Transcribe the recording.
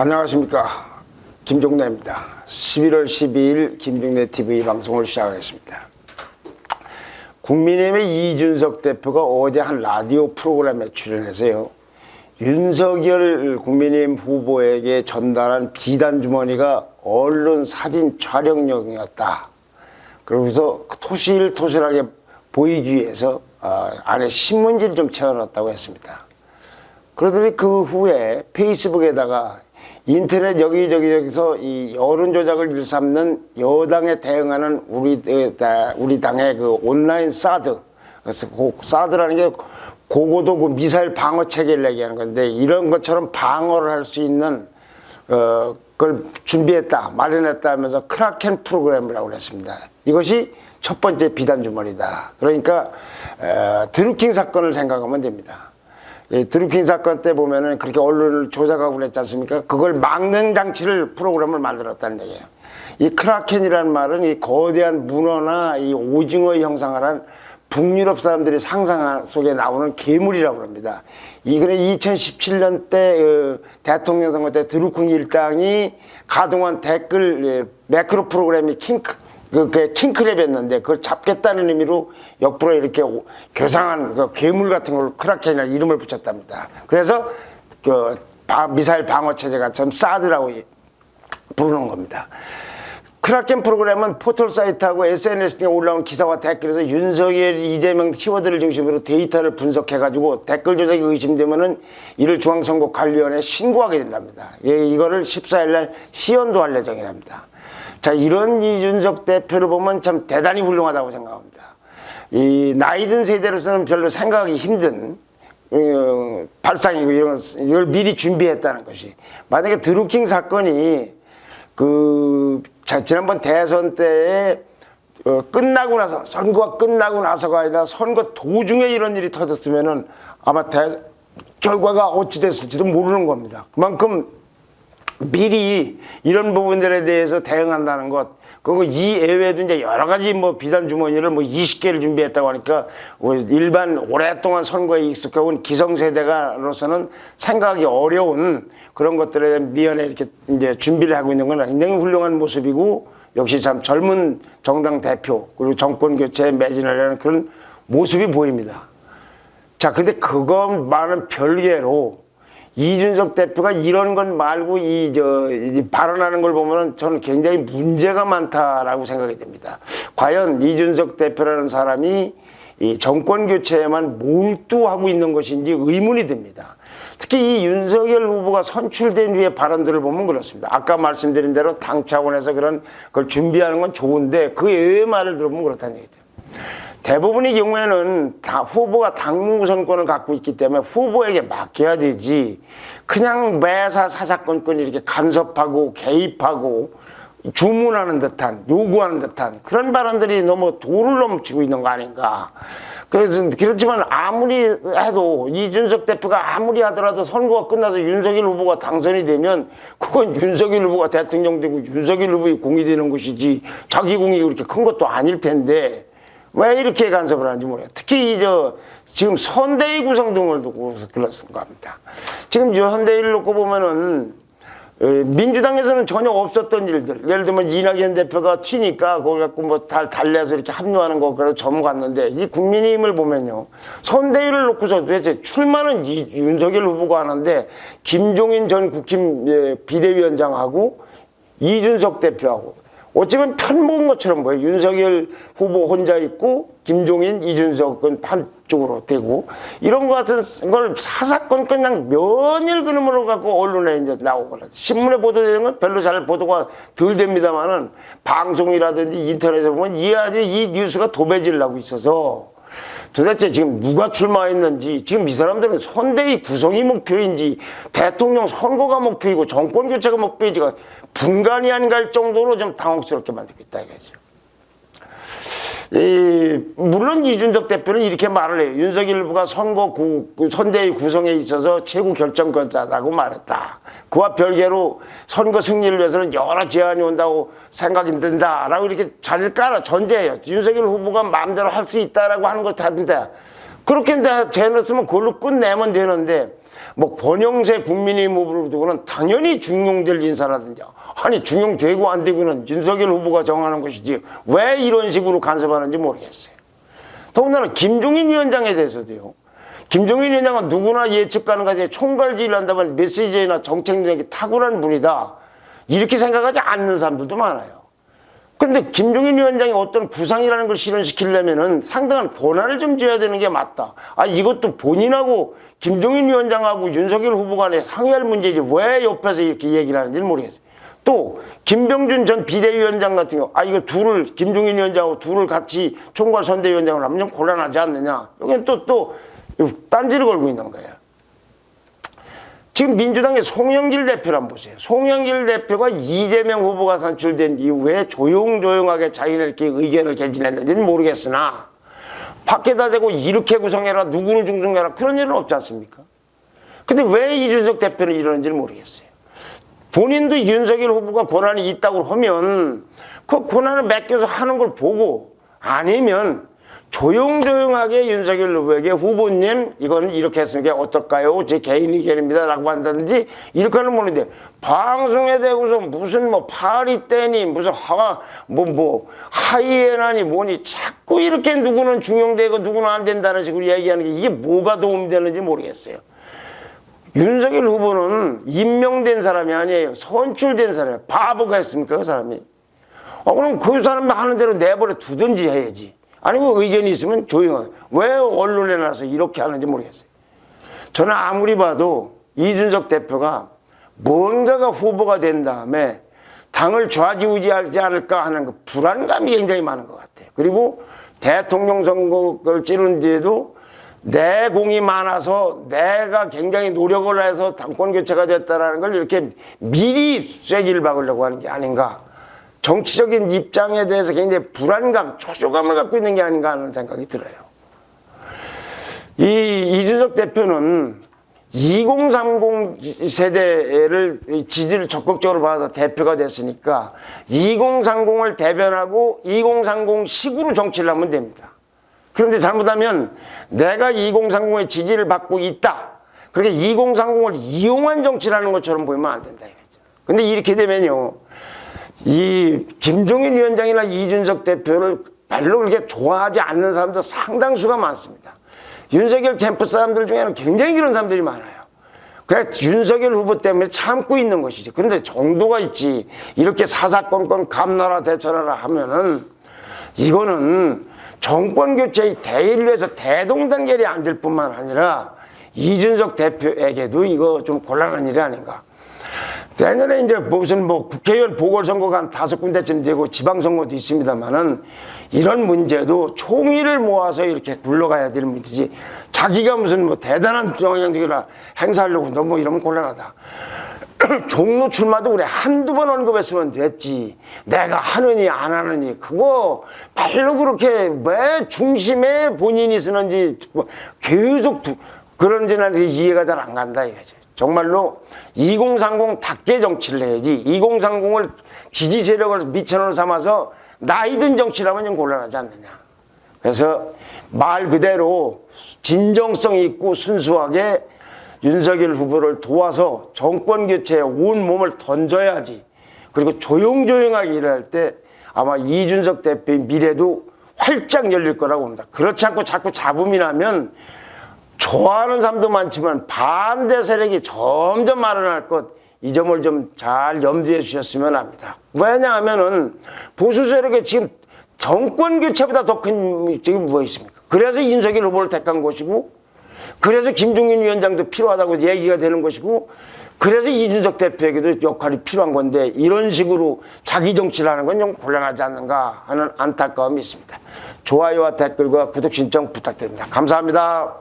안녕하십니까, 김종래입니다. 11월 12일 김종래 TV 방송을 시작하겠습니다. 국민의힘의 이준석 대표가 어제 한 라디오 프로그램에 출연해서요, 윤석열 국민의힘 후보에게 전달한 비단 주머니가 언론 사진 촬영용이었다. 그러면서 토실토실하게 보이기 위해서 안에 신문지를 좀 채워놨다고 했습니다. 그러더니 그 후에 페이스북에다가 인터넷 여기저기서 이 여론 조작을 일삼는 여당에 대응하는 우리 당의 그 온라인 사드, 그래서 사드라는 게 고고도 그 미사일 방어 체계를 얘기하는 건데, 이런 것처럼 방어를 할 수 있는 그걸 준비했다, 마련했다 하면서 크라켄 프로그램이라고 그랬습니다. 이것이 첫 번째 비단 주머니다. 그러니까 드루킹 사건을 생각하면 됩니다. 드루킹 사건 때 보면은 그렇게 언론을 조작하고 그랬지 않습니까? 그걸 막는 장치를 프로그램을 만들었다는 얘기예요. 이 크라켄이라는 말은 이 거대한 문어나 이 오징어의 형상을 한 북유럽 사람들이 상상 속에 나오는 괴물이라고 합니다. 이거는 2017년 때 대통령 선거 때 드루킹 일당이 가동한 댓글 매크로 프로그램이 킹크랩이었는데, 그걸 잡겠다는 의미로 옆으로 이렇게 교상한 그 괴물 같은 걸 크라켄이라는 이름을 붙였답니다. 그래서 그 미사일 방어 체제가 좀 사드라고 부르는 겁니다. 크라켄 프로그램은 포털 사이트하고 SNS 등에 올라온 기사와 댓글에서 윤석열, 이재명 키워드를 중심으로 데이터를 분석해가지고 댓글 조작이 의심되면은 이를 중앙선거관리위원회에 신고하게 된답니다. 이거를 14일날 시연도 할 예정이랍니다. 자, 이런 이준석 대표를 보면 참 대단히 훌륭하다고 생각합니다. 이 나이 든 세대로서는 별로 생각하기 힘든 발상이고, 이걸 미리 준비했다는 것이. 만약에 드루킹 사건이 지난번 대선 때에 끝나고 나서, 선거가 끝나고 나서가 아니라 선거 도중에 이런 일이 터졌으면은 아마 결과가 어찌 됐을지도 모르는 겁니다. 그만큼 미리 이런 부분들에 대해서 대응한다는 것, 그리고 이 외에도 이제 여러 가지 비단 주머니를 20개를 준비했다고 하니까 일반 오랫동안 선거에 익숙해온 기성세대가로서는 생각하기 어려운 그런 것들에 대한 미연에 이렇게 이제 준비를 하고 있는 건 굉장히 훌륭한 모습이고, 역시 참 젊은 정당 대표 그리고 정권 교체에 매진하려는 그런 모습이 보입니다. 자, 근데 그것만은 별개로 이준석 대표가 이런 것 말고 발언하는 걸 보면은 저는 굉장히 문제가 많다라고 생각이 됩니다. 과연 이준석 대표라는 사람이 이 정권 교체에만 몰두하고 있는 것인지 의문이 듭니다. 특히 이 윤석열 후보가 선출된 후의 발언들을 보면 그렇습니다. 아까 말씀드린 대로 당 차원에서 그걸 준비하는 건 좋은데, 그 외의 말을 들어보면 그렇다는 얘기죠. 대부분의 경우에는 후보가 당무 선권을 갖고 있기 때문에 후보에게 맡겨야 되지, 그냥 매사 사사건건 이렇게 간섭하고 개입하고 주문하는 듯한, 요구하는 듯한 그런 발언들이 너무 도를 넘치고 있는 거 아닌가. 그래서 그렇지만 아무리 해도, 이준석 대표가 아무리 하더라도 선거가 끝나서 윤석열 후보가 당선이 되면 그건 윤석열 후보가 대통령 되고 윤석열 후보의 공이 되는 것이지, 자기 공이 그렇게 큰 것도 아닐 텐데 왜 이렇게 간섭을 하는지 모르겠어요. 특히 지금 선대위 구성 등을 두고 그렇습니다. 지금 선대위를 놓고 보면은 민주당에서는 전혀 없었던 일들, 예를 들면 이낙연 대표가 튀니까 그걸 갖고 달래서 이렇게 합류하는 거, 그래서 넘어갔는데, 이 국민의힘을 보면요, 선대위를 놓고서 도대체 출마는 윤석열 후보가 하는데 김종인 전 국힘 비대위원장하고 이준석 대표하고 어쩌면 편 먹은 것처럼 보여요. 윤석열 후보 혼자 있고 김종인, 이준석은 한쪽으로 되고, 이런 것 같은 걸 사사건 그냥 면일 그림으로 갖고 언론에 이제 나오고, 신문에 보도되는 건 별로 잘 보도가 덜 됩니다만은 방송이라든지 인터넷에 보면 이 뉴스가 도배질 나고 있어서 도대체 지금 누가 출마했는지, 지금 이 사람들은 선대위 구성이 목표인지 대통령 선거가 목표이고 정권 교체가 목표인지가 분간이 안 갈 정도로 좀 당혹스럽게 만들고 있다 이거죠. 물론 이준석 대표는 이렇게 말을 해요. 윤석열 후보가 선대위 구성에 있어서 최고 결정권자라고 말했다. 그와 별개로 선거 승리를 위해서는 여러 제안이 온다고 생각이 든다라고 이렇게 자리를 깔아 전제해요. 윤석열 후보가 마음대로 할 수 있다라고 하는 것 같은데, 그렇게 제안했으면 그걸로 끝내면 되는데, 뭐 권영세 국민의힘 후보를 두고는 당연히 중용될 인사라든지, 아니 중용되고 안 되고는 윤석열 후보가 정하는 것이지 왜 이런 식으로 간섭하는지 모르겠어요. 더군다나 김종인 위원장에 대해서도요. 김종인 위원장은 누구나 예측 가능하지 총괄지휘를 한다면 메시지나 정책력이 탁월한 분이다, 이렇게 생각하지 않는 사람들도 많아요. 근데 김종인 위원장이 어떤 구상이라는 걸 실현시키려면은 상당한 권한을 좀 줘야 되는 게 맞다. 아, 이것도 본인하고 김종인 위원장하고 윤석열 후보 간에 상의할 문제지 왜 옆에서 이렇게 얘기를 하는지는 모르겠어요. 또 김병준 전 비대위원장 같은 경우, 아, 이거 둘을, 김종인 위원장하고 둘을 같이 총괄 선대위원장을 하면 좀 곤란하지 않느냐, 여기는 또 딴지를 걸고 있는 거예요. 지금 민주당의 송영길 대표를 한번 보세요. 송영길 대표가 이재명 후보가 선출된 이후에 조용조용하게 자기는 이렇게 의견을 개진했는지는 모르겠으나 밖에다 대고 이렇게 구성해라, 누구를 중성해라, 그런 일은 없지 않습니까? 근데 왜 이준석 대표는 이러는지는 모르겠어요. 본인도 윤석열 후보가 권한이 있다고 하면 그 권한을 맡겨서 하는 걸 보고, 아니면 조용조용하게 윤석열 후보에게 후보님 이거는 이렇게 했으면 어떨까요? 제 개인 의견입니다 라고 한다든지 이렇게 하는 모르는데, 방송에 대고서 무슨 뭐 파리 떼니 무슨 하이에나니 뭐니 자꾸 이렇게 누구는 중용되고 누구는 안 된다는 식으로 얘기하는 게 이게 뭐가 도움이 되는지 모르겠어요. 윤석열 후보는 임명된 사람이 아니에요. 선출된 사람이에요. 바보가 했습니까 그 사람이? 그럼 그 사람 하는 대로 내버려 두든지 해야지. 아니면 의견이 있으면 조용하게. 왜 언론에 나서 이렇게 하는지 모르겠어요. 저는 아무리 봐도 이준석 대표가 뭔가가 후보가 된 다음에 당을 좌지우지하지 않을까 하는 그 불안감이 굉장히 많은 것 같아요. 그리고 대통령 선거를 치른 뒤에도 내 공이 많아서 내가 굉장히 노력을 해서 당권 교체가 됐다는 걸 이렇게 미리 쐐기를 박으려고 하는 게 아닌가. 정치적인 입장에 대해서 굉장히 불안감, 초조감을 갖고 있는 게 아닌가 하는 생각이 들어요. 이준석 대표는 2030 세대를 지지를 적극적으로 받아서 대표가 됐으니까 2030을 대변하고 2030식으로 정치를 하면 됩니다. 그런데 잘못하면 내가 2030의 지지를 받고 있다, 그렇게 2030을 이용한 정치를 하는 것처럼 보이면 안 된다 이거죠. 근데 이렇게 되면요, 이 김종인 위원장이나 이준석 대표를 별로 그렇게 좋아하지 않는 사람도 상당수가 많습니다. 윤석열 캠프 사람들 중에는 굉장히 그런 사람들이 많아요. 그냥 윤석열 후보 때문에 참고 있는 것이지. 그런데 정도가 있지. 이렇게 사사건건 감나라 대처나라 하면은 이거는 정권 교체의 대의를 위해서 대동단결이 안 될 뿐만 아니라 이준석 대표에게도 이거 좀 곤란한 일이 아닌가. 내년에 이제 무슨 국회의원 보궐선거가 한 5군데쯤 되고 지방선거도 있습니다만은 이런 문제도 총의를 모아서 이렇게 굴러가야 될 문제지, 자기가 무슨 대단한 영향력이라 행사하려고 너무 이러면 곤란하다. 종로 출마도 우리 한두 번 언급했으면 됐지. 내가 하느니 안 하느니 그거 별로 그렇게 왜 중심에 본인이 쓰는지 계속 그런지는 이해가 잘 안 간다 이거지. 정말로 2030답게 정치를 해야지, 2030을 지지 세력을 미천으로 삼아서 나이든 정치를 하면 좀 곤란하지 않느냐. 그래서 말 그대로 진정성 있고 순수하게 윤석열 후보를 도와서 정권 교체에 온 몸을 던져야지. 그리고 조용조용하게 일할 때 아마 이준석 대표의 미래도 활짝 열릴 거라고 봅니다. 그렇지 않고 자꾸 잡음이 나면 좋아하는 사람도 많지만 반대 세력이 점점 말아날 것, 이 점을 좀 잘 염두해 주셨으면 합니다. 왜냐하면은 보수 세력이 지금 정권 교체보다 더 큰 목적이 뭐가 있습니까? 그래서 윤석열 후보를 택한 것이고, 그래서 김종인 위원장도 필요하다고 얘기가 되는 것이고, 그래서 이준석 대표에게도 역할이 필요한 건데 이런 식으로 자기 정치를 하는 건 좀 곤란하지 않는가 하는 안타까움이 있습니다. 좋아요와 댓글과 구독 신청 부탁드립니다. 감사합니다.